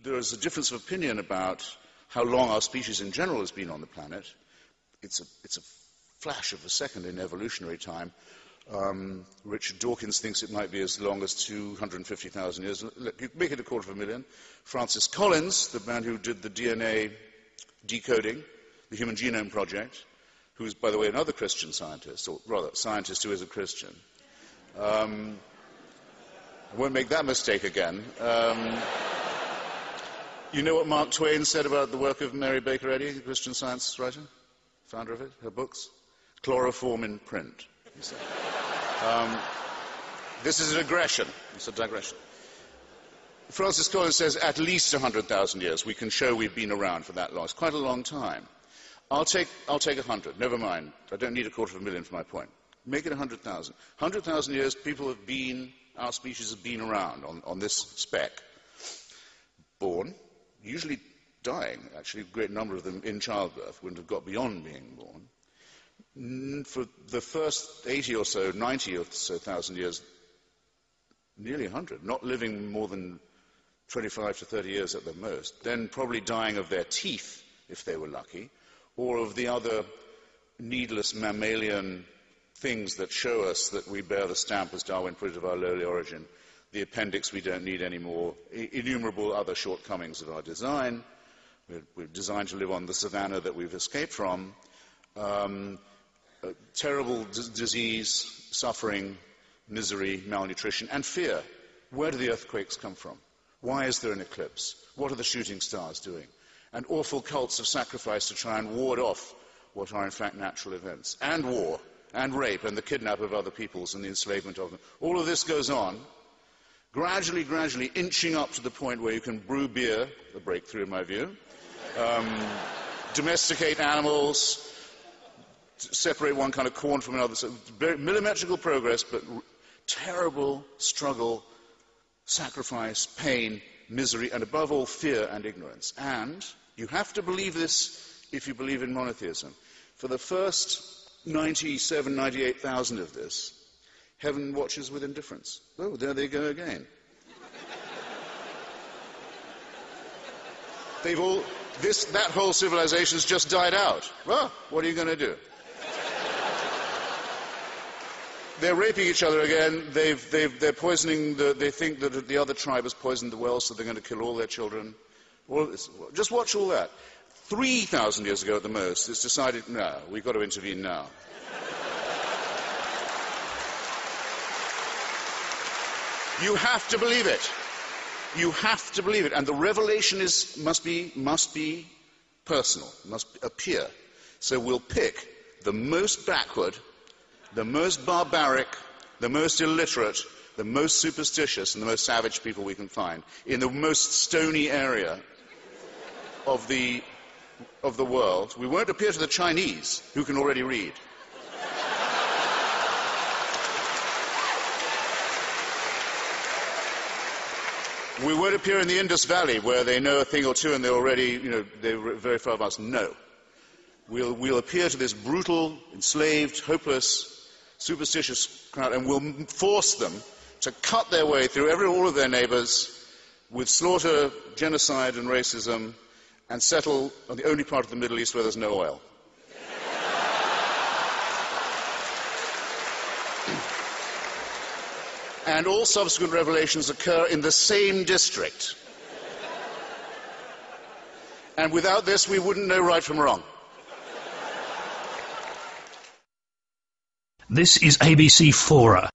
there is a difference of opinion about how long our species in general has been on the planet. It's a flash of a second in evolutionary time. Richard Dawkins thinks it might be as long as 250,000 years. You make it 250,000. Francis Collins, the man who did the DNA decoding, the Human Genome Project, who is, by the way, another Christian scientist, or rather, scientist who is a Christian. I won't make that mistake again. You know what Mark Twain said about the work of Mary Baker Eddy, the Christian Science writer, founder of it, her books? Chloroform in print, he said. This is a digression. It's a digression. Francis Collins says at least 100,000 years. We can show we've been around for that long. It's quite a long time. I'll take 100. Never mind. I don't need 250,000 for my point. Make it 100,000. 100,000 years, people have been, our species have been around on this speck. Born, usually dying. Actually, a great number of them in childbirth wouldn't have got beyond being born. For the first 80 or so, 90 or so thousand years, nearly 100, not living more than 25 to 30 years at the most, then probably dying of their teeth, if they were lucky, or of the other needless mammalian things that show us that we bear the stamp, as Darwin put it, of our lowly origin, the appendix we don't need anymore, innumerable other shortcomings of our design. We're designed to live on the savannah that we've escaped from. Terrible disease, suffering, misery, malnutrition, and fear. Where do the earthquakes come from? Why is there an eclipse? What are the shooting stars doing? And awful cults of sacrifice to try and ward off what are in fact natural events. And war, and rape, and the kidnap of other peoples, and the enslavement of them. All of this goes on, gradually inching up to the point where you can brew beer, a breakthrough in my view, domesticate animals, separate one kind of corn from another. So very millimetrical progress, but terrible struggle, sacrifice, pain, misery, and above all, fear and ignorance. And you have to believe this if you believe in monotheism. For the first 97, 98,000 of this, heaven watches with indifference. Oh, there they go again. That whole civilization's just died out. Well, what are you going to do? They're raping each other again. They're poisoning. They think that the other tribe has poisoned the well, so they're going to kill all their children. Just watch all that. 3,000 years ago at the most, it's decided, no, we've got to intervene now. You have to believe it. You have to believe it. And the revelation must be personal, must appear. So we'll pick the most backward, the most barbaric, the most illiterate, the most superstitious, and the most savage people we can find in the most stony area of the world. We won't appear to the Chinese, who can already read. We won't appear in the Indus Valley, where they know a thing or two and they're already, they're very far above us. No. We'll appear to this brutal, enslaved, hopeless, superstitious crowd, and we'll force them to cut their way through all of their neighbors with slaughter, genocide, and racism, and settle on the only part of the Middle East where there's no oil. And all subsequent revelations occur in the same district. And without this, we wouldn't know right from wrong. This is ABC Fora.